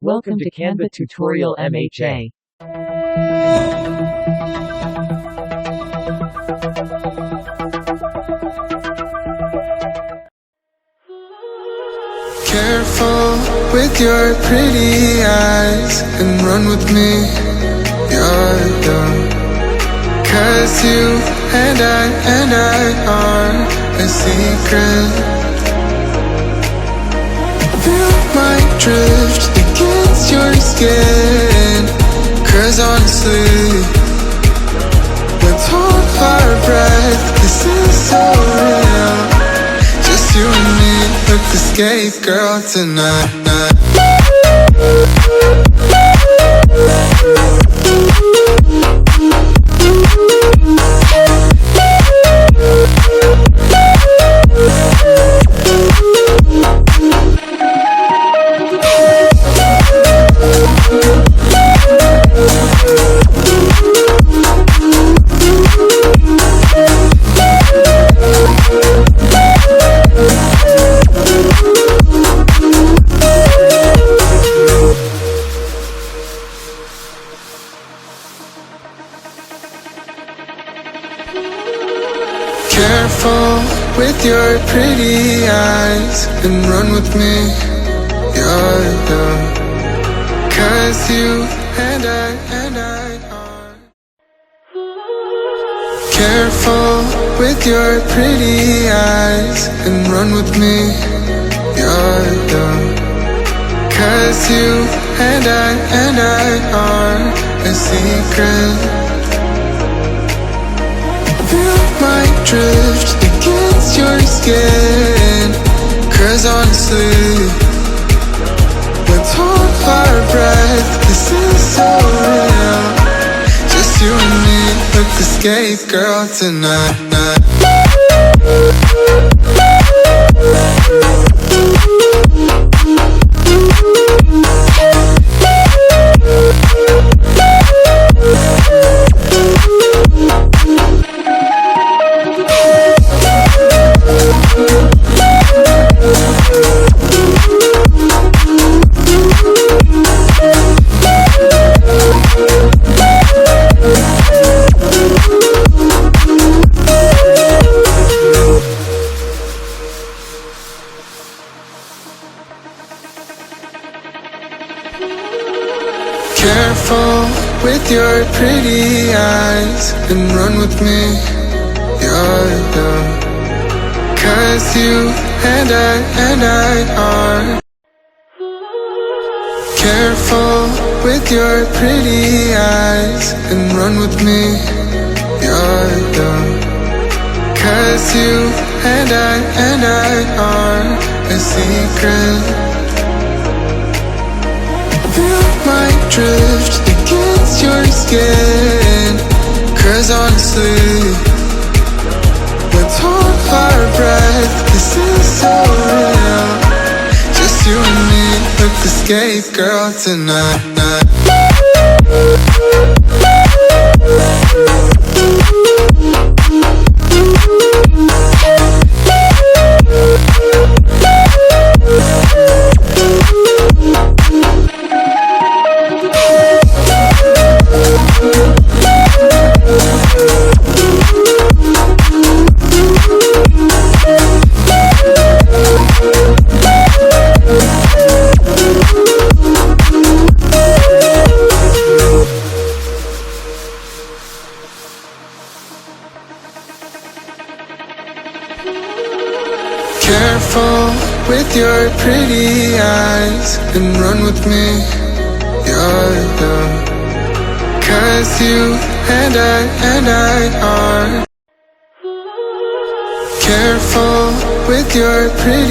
Welcome to Canva tutorial MHA. Careful with your pretty eyes and run with me, you're young. 'Cause you and I are a secret. Feel my drift against your skin. 'Cause honestly, let's hold our breath. This is so real. Just you and me, look escape, girl, tonight. Careful with your pretty eyes and run with me, you're young. 'Cause you and I are. Careful with your pretty eyes and run with me, you're young. 'Cause you and I are a secret. Feel my drift against your skin. 'Cause honestly, let's hold our breath. This is so real. Just you and me, look escape, girl, tonight. Careful with your pretty eyes and run with me, you're young. 'Cause you and I are. Careful with your pretty eyes and run with me, you're young. 'Cause you and I are a secret. Feel my drift against your skin. 'Cause honestly, let's hold our breath. This is so real. Just you and me, look escape, girl, tonight. Careful with your pretty eyes and run with me, you're young. 'Cause you and I are. Careful with your pretty